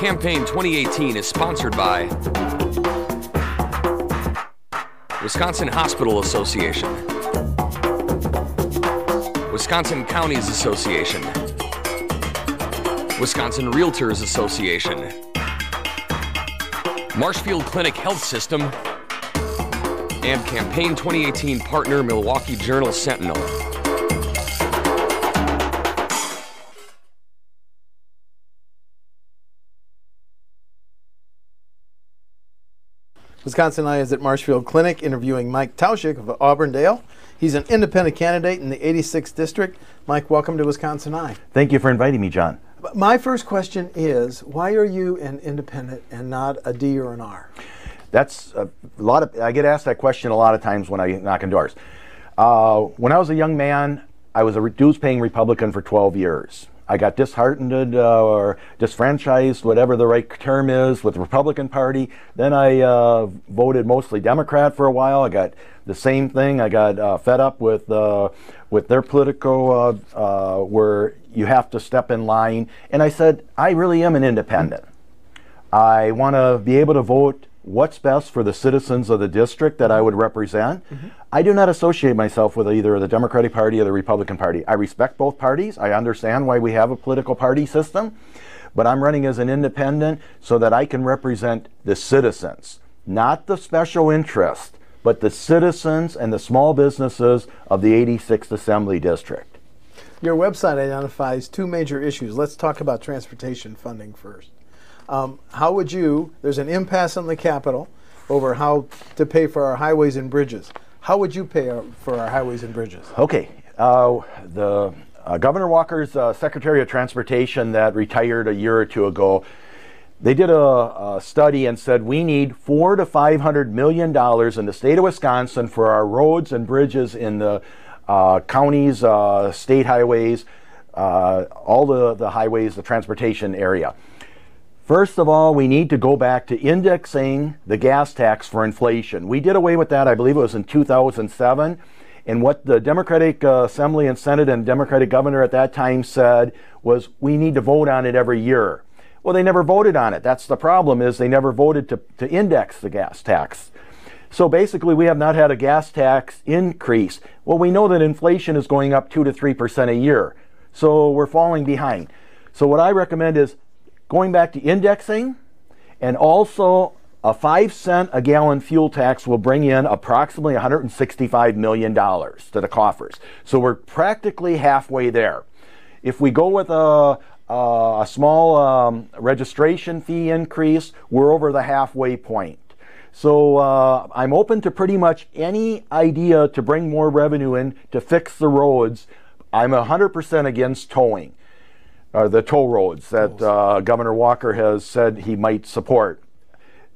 Campaign 2018 is sponsored by Wisconsin Hospital Association, Wisconsin Counties Association, Wisconsin Realtors Association, Marshfield Clinic Health System, and Campaign 2018 partner Milwaukee Journal Sentinel. WisconsinEye is at Marshfield Clinic interviewing Mike Tauschek of I-Auburndale. He's an independent candidate in the 86th District. Mike, welcome to WisconsinEye. Thank you for inviting me, John. My first question is, why are you an independent and not a D or an R? That's a lot of. I get asked that question a lot of times when I knock on doors. When I was a young man, I was a dues-paying Republican for 12 years. I got disheartened or disfranchised, whatever the right term is, with the Republican Party. Then I voted mostly Democrat for a while. I got the same thing. I got fed up with their political, where you have to step in line. And I said, I really am an independent. I want to be able to vote what's best for the citizens of the district that I would represent. I do not associate myself with either the Democratic Party or the Republican Party. I respect both parties. I understand why we have a political party system, but I'm running as an independent so that I can represent the citizens, not the special interest, but the citizens and the small businesses of the 86th Assembly District. Your website identifies two major issues. Let's talk about transportation funding first. How would you, there's an impasse on the Capitol over how to pay for our highways and bridges. How would you pay for our highways and bridges? Okay, Governor Walker's Secretary of Transportation that retired a year or two ago, they did a study and said we need $400 to $500 million in the state of Wisconsin for our roads and bridges in the counties, state highways, all the highways, the transportation area. First of all, we need to go back to indexing the gas tax for inflation. We did away with that, I believe it was in 2007. And what the Democratic Assembly and Senate and Democratic governor at that time said was we need to vote on it every year. Well, they never voted on it. That's the problem, is they never voted to index the gas tax. So basically, we have not had a gas tax increase. Well, we know that inflation is going up 2 to 3% a year. So we're falling behind. So what I recommend is going back to indexing, and also a 5-cent a gallon fuel tax will bring in approximately $165 million to the coffers. So we're practically halfway there. If we go with a small registration fee increase, we're over the halfway point. So I'm open to pretty much any idea to bring more revenue in to fix the roads. I'm 100% against towing. The toll roads that Governor Walker has said he might support.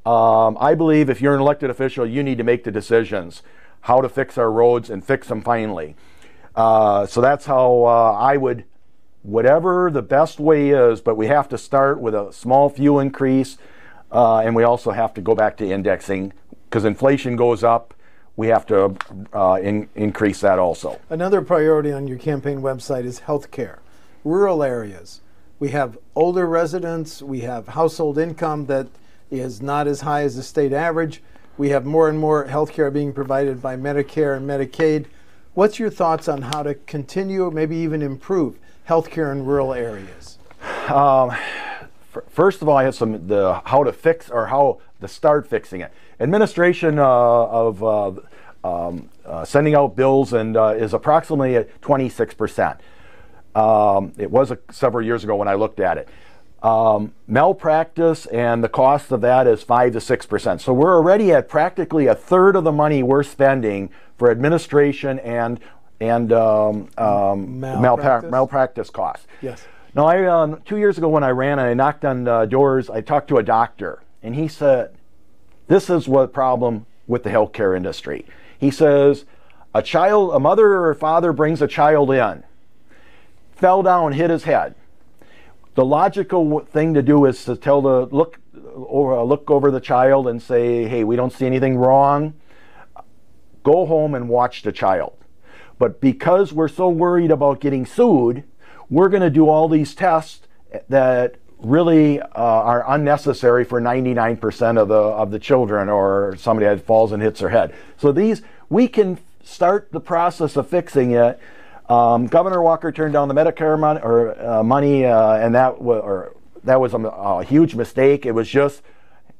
I believe if you're an elected official, you need to make the decisions how to fix our roads and fix them finally. So that's how I would, whatever the best way is, but we have to start with a small fuel increase, and we also have to go back to indexing because inflation goes up. We have to increase that also. Another priority on your campaign website is health care. Rural areas, we have older residents, we have household income that is not as high as the state average. We have more and more health care being provided by Medicare and Medicaid. What's your thoughts on how to continue, maybe even improve health care in rural areas? First of all, I have how to fix or how to start fixing it. Administration of sending out bills and is approximately at 26%. It was several years ago when I looked at it. Malpractice and the cost of that is 5 to 6%. So we're already at practically a third of the money we're spending for administration and malpractice costs. Yes. Now, 2 years ago when I ran and I knocked on doors, I talked to a doctor, and he said, this is what problem with the healthcare industry. He says, a mother or father brings a child in, fell down, hit his head. The logical thing to do is to look over the child and say, hey, we don't see anything wrong. Go home and watch the child. But because we're so worried about getting sued, we're going to do all these tests that really are unnecessary for 99% of the children or somebody that falls and hits their head. So we can start the process of fixing it. Governor Walker turned down the Medicare money, and that was a huge mistake. It was just,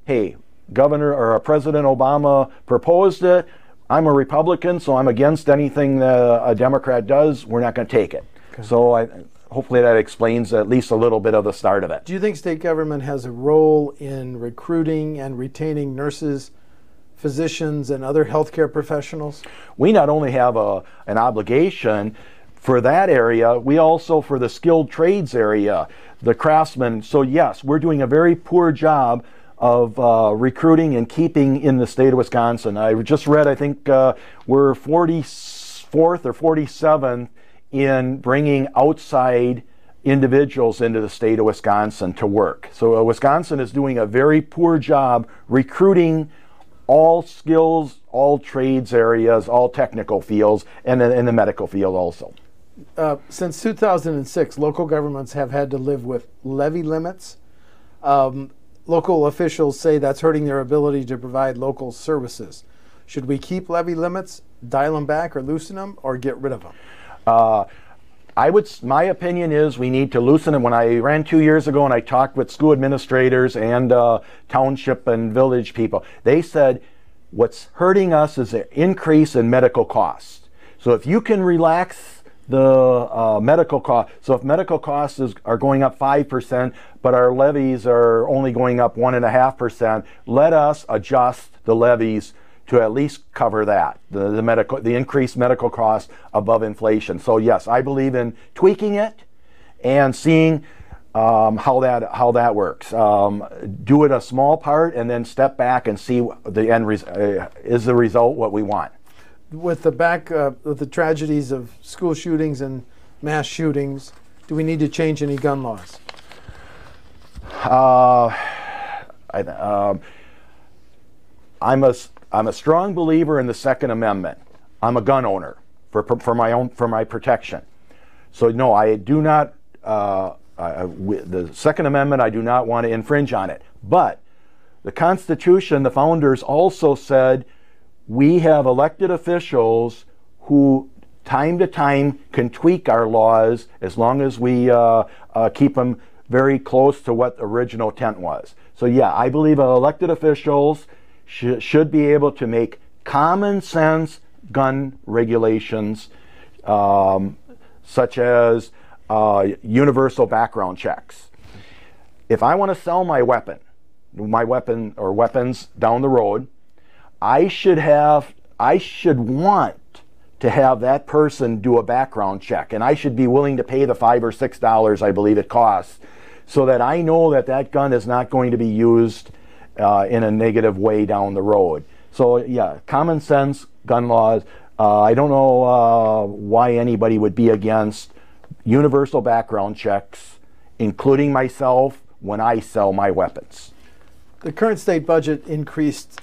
hey, President Obama proposed it. I'm a Republican, so I'm against anything that a Democrat does. We're not going to take it. Okay. So hopefully that explains at least a little bit of the start of it. Do you think state government has a role in recruiting and retaining nurses, physicians, and other healthcare professionals? We not only have an obligation for that area, we also, for the skilled trades area, the craftsmen. So yes, we're doing a very poor job of recruiting and keeping in the state of Wisconsin. I just read, I think we're 44th or 47th in bringing outside individuals into the state of Wisconsin to work. So Wisconsin is doing a very poor job recruiting all skills, all trades areas, all technical fields, and in the medical field also. Since 2006, local governments have had to live with levy limits. Local officials say that's hurting their ability to provide local services. Should we keep levy limits, dial them back or loosen them, or get rid of them? My opinion is we need to loosen them. When I ran 2 years ago and I talked with school administrators and township and village people, they said what's hurting us is an increase in medical costs. So if you can relax the medical cost, so if medical costs are going up 5%, but our levies are only going up 1.5%, let us adjust the levies to at least cover that, the increased medical costs above inflation. So yes, I believe in tweaking it and seeing how that works. Do it a small part and then step back and see the end is the result what we want. With the tragedies of school shootings and mass shootings, do we need to change any gun laws? I'm a strong believer in the Second Amendment. I'm a gun owner for my protection. So no, I do not. The Second Amendment, I do not want to infringe on it. But the Constitution, the founders also said, we have elected officials who time to time can tweak our laws as long as we keep them very close to what the original intent was. So yeah, I believe elected officials should be able to make common sense gun regulations, such as universal background checks. If I want to sell my weapon or weapons down the road, I should want to have that person do a background check, and I should be willing to pay the $5 or $6 I believe it costs, so that I know that gun is not going to be used in a negative way down the road. So yeah, common sense gun laws. I don't know why anybody would be against universal background checks, including myself, when I sell my weapons. The current state budget increased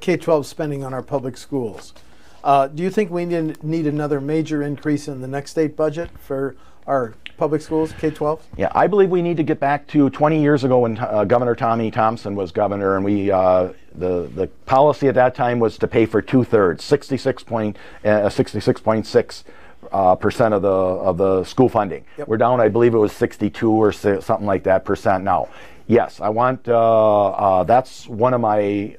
K-12 spending on our public schools. Do you think we need another major increase in the next state budget for our public schools, K-12? Yeah, I believe we need to get back to 20 years ago when Governor Tommy Thompson was governor, and the policy at that time was to pay for 2/3, 66.6% of the school funding. Yep. We're down, I believe it was 62 or something like that percent now. Yes, I want, that's one of my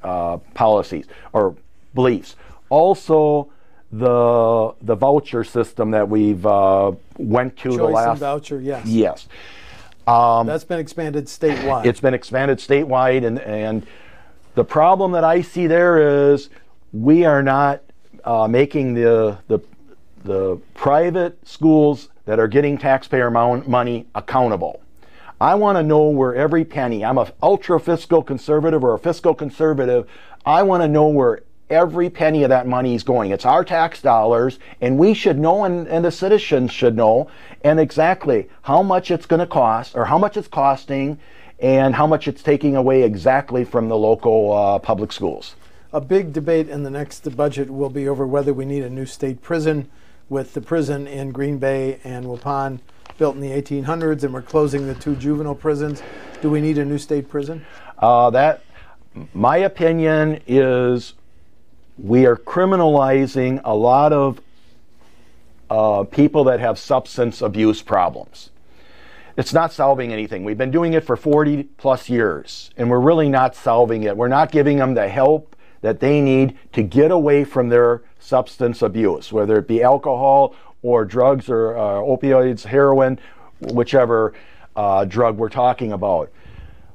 policies or beliefs. Also, the voucher system that we've went to the last... Choice and voucher, yes. Yes. That's been expanded statewide. It's been expanded statewide, and the problem that I see there is we are not making the private schools that are getting taxpayer money accountable. I want to know where every penny, I'm an ultra fiscal conservative or a fiscal conservative, I want to know where every penny of that money is going. It's our tax dollars, and we should know, and the citizens should know, and exactly how much it's going to cost, or how much it's costing, and how much it's taking away exactly from the local public schools. A big debate in the next budget will be over whether we need a new state prison, with the prison in Green Bay and Waupun built in the 1800s, and we're closing the 2 juvenile prisons. Do we need a new state prison? My opinion is we are criminalizing a lot of people that have substance abuse problems. It's not solving anything. We've been doing it for 40 plus years, and we're really not solving it. We're not giving them the help that they need to get away from their substance abuse, whether it be alcohol or drugs or opioids, heroin, whichever drug we're talking about.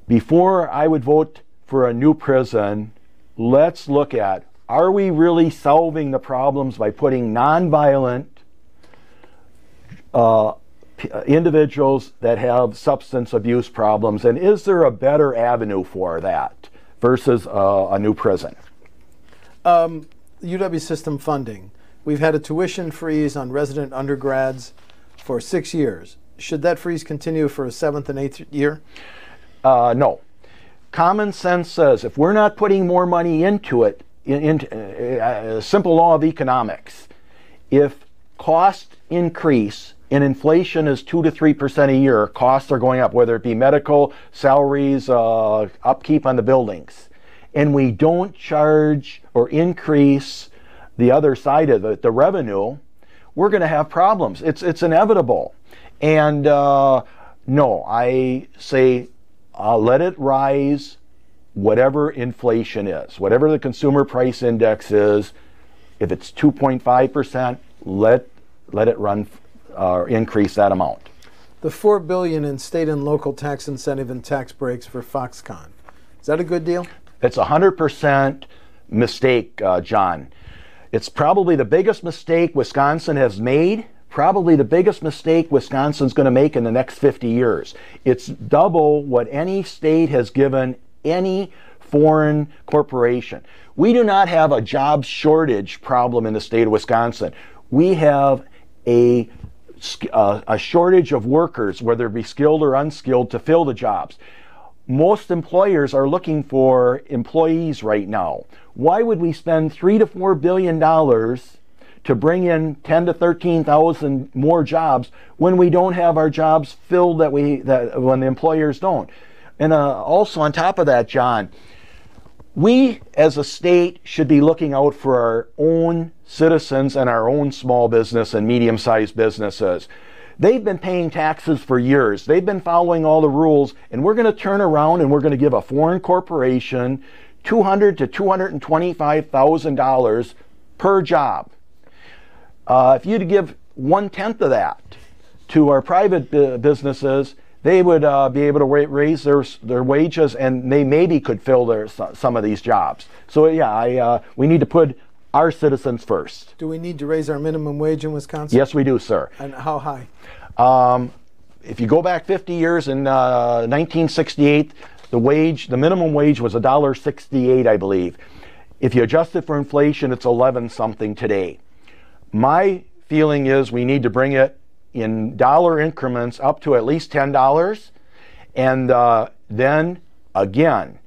Before I would vote for a new prison, let's look at, are we really solving the problems by putting nonviolent individuals that have substance abuse problems, and is there a better avenue for that versus a new prison? UW system funding. We've had a tuition freeze on resident undergrads for 6 years. Should that freeze continue for a 7th and 8th year? No. Common sense says if we're not putting more money into it, a simple law of economics, if costs increase and inflation is 2 to 3% a year, costs are going up, whether it be medical, salaries, upkeep on the buildings, and we don't charge or increase the other side of it, the revenue, we're going to have problems. It's inevitable. And no, I say let it rise, whatever inflation is, whatever the consumer price index is. If it's 2.5%, let it run, increase that amount. The $4 billion in state and local tax incentive and tax breaks for Foxconn, is that a good deal? It's 100% mistake, John. It's probably the biggest mistake Wisconsin has made, probably the biggest mistake Wisconsin's going to make in the next 50 years. It's double what any state has given any foreign corporation. We do not have a job shortage problem in the state of Wisconsin. We have a shortage of workers, whether it be skilled or unskilled, to fill the jobs. Most employers are looking for employees right now. Why would we spend $3 to $4 billion to bring in 10 to 13,000 more jobs when we don't have our jobs filled when the employers don't? And also on top of that, John, we as a state should be looking out for our own citizens and our own small business and medium-sized businesses. They've been paying taxes for years. They've been following all the rules, and we're going to turn around and we're going to give a foreign corporation $200,000 to $225,000 per job. If you'd give 1/10 of that to our private businesses, they would be able to raise their wages, and they maybe could fill some of these jobs. So yeah, we need to put our citizens first. Do we need to raise our minimum wage in Wisconsin? Yes, we do, sir. And how high? If you go back 50 years, in 1968, the minimum wage was $1.68, I believe. If you adjust it for inflation, it's 11 something today. My feeling is we need to bring it in dollar increments up to at least $10, and then again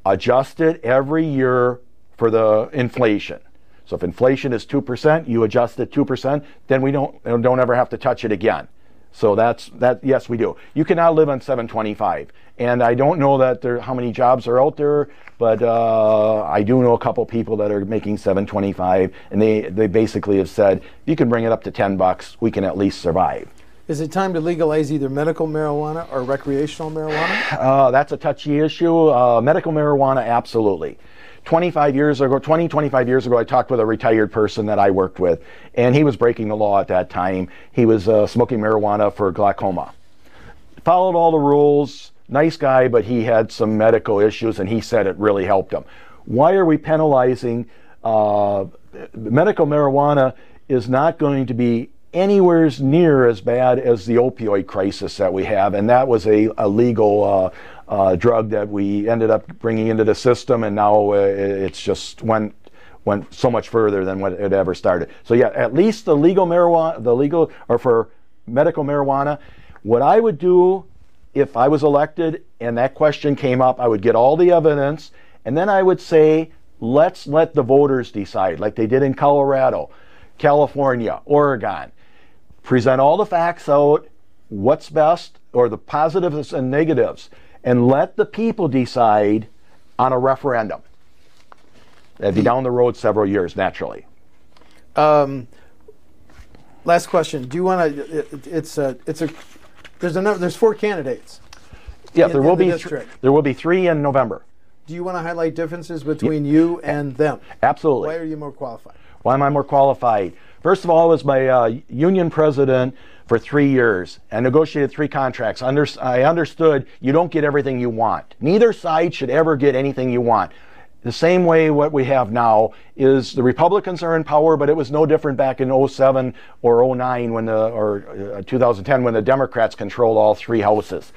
adjust it every year for the inflation. So if inflation is 2%, you adjust it 2%, then we don't ever have to touch it again. So that. Yes, we do. You cannot live on $7.25, and I don't know how many jobs are out there, but I do know a couple people that are making $7.25, and they basically have said, if you can bring it up to $10, we can at least survive. Is it time to legalize either medical marijuana or recreational marijuana? That's a touchy issue. Medical marijuana, absolutely. 25 years ago, I talked with a retired person that I worked with, and he was breaking the law at that time. He was smoking marijuana for glaucoma. Followed all the rules, nice guy, but he had some medical issues, and he said it really helped him. Why are we penalizing? Medical marijuana is not going to be anywhere near as bad as the opioid crisis that we have, and that was a legal drug that we ended up bringing into the system, and now it's just went so much further than what it ever started. So yeah, at least the legal marijuana, for medical marijuana. What I would do if I was elected and that question came up, I would get all the evidence, and then I would say, let's let the voters decide, like they did in Colorado, California, Oregon. Present all the facts out, what's best, or the positives and negatives, and let the people decide on a referendum. That'd be down the road several years, naturally. Last question. Do you want to? There's 4 candidates. Yeah, in there will the be district. there will be 3 in November. Do you want to highlight differences between you and them? Absolutely. Why are you more qualified? Why am I more qualified? First of all, I was my union president for 3 years and negotiated 3 contracts. I understood you don't get everything you want. Neither side should ever get anything you want. The same way what we have now is the Republicans are in power, but it was no different back in 07 or 09 or 2010 when the Democrats controlled all 3 houses.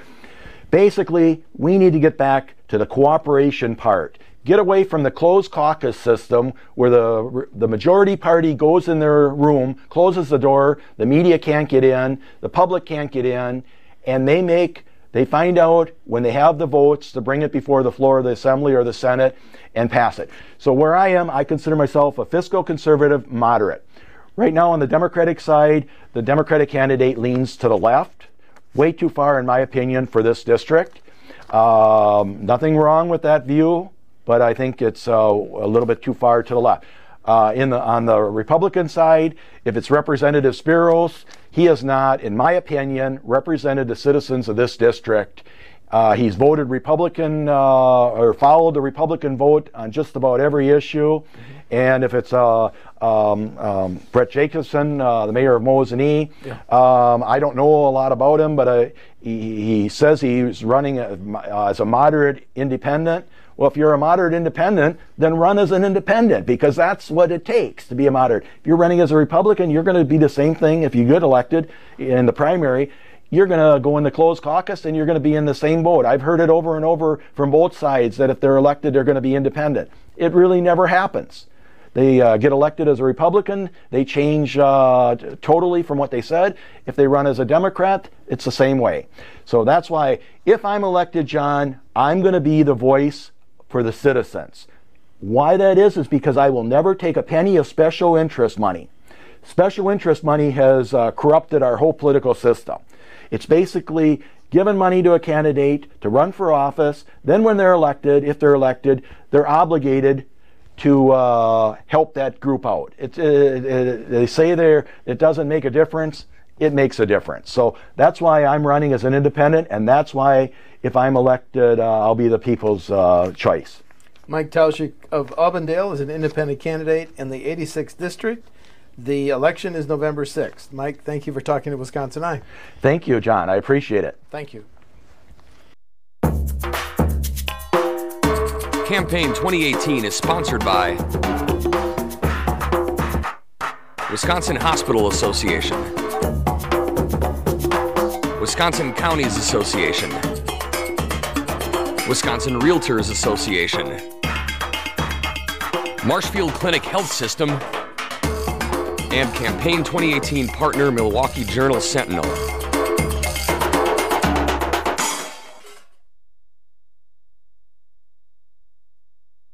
Basically, we need to get back to the cooperation part. Get away from the closed caucus system where the majority party goes in their room, closes the door, the media can't get in, the public can't get in, and they find out when they have the votes to bring it before the floor of the Assembly or the Senate and pass it. So where I am, I consider myself a fiscal conservative moderate. Right now on the Democratic side, the Democratic candidate leans to the left, way too far in my opinion for this district. Nothing wrong with that view, but I think it's a little bit too far to the left. On the Republican side, if it's Representative Spiros, he has not, in my opinion, represented the citizens of this district. He's voted Republican or followed the Republican vote on just about every issue. And if it's Brett Jacobson, the mayor of Mosinee, I don't know a lot about him, but he says he's running as a moderate independent. Well, if you're a moderate independent, then run as an independent, because that's what it takes to be a moderate. If you're running as a Republican, you're going to be the same thing. If you get elected in the primary, you're going to go in the closed caucus and you're going to be in the same boat. I've heard it over and over from both sides that if they're elected, they're going to be independent. It really never happens. They get elected as a Republican, they change totally from what they said. If they run as a Democrat, it's the same way. So that's why if I'm elected, John, I'm going to be the voice for the citizens. Why that is because I will never take a penny of special interest money. Special interest money has corrupted our whole political system. It's basically giving money to a candidate to run for office, then when they're elected, if they're elected, they're obligated to help that group out. They say it doesn't make a difference. It makes a difference. So that's why I'm running as an independent, and that's why if I'm elected, I'll be the people's choice. Mike Tauschek of Auburndale is an independent candidate in the 86th district. The election is November 6th. Mike, thank you for talking to WisconsinEye. Thank you, John. I appreciate it. Thank you. Campaign 2018 is sponsored by Wisconsin Hospital Association, Wisconsin Counties Association, Wisconsin Realtors Association, Marshfield Clinic Health System, and Campaign 2018 partner Milwaukee Journal Sentinel.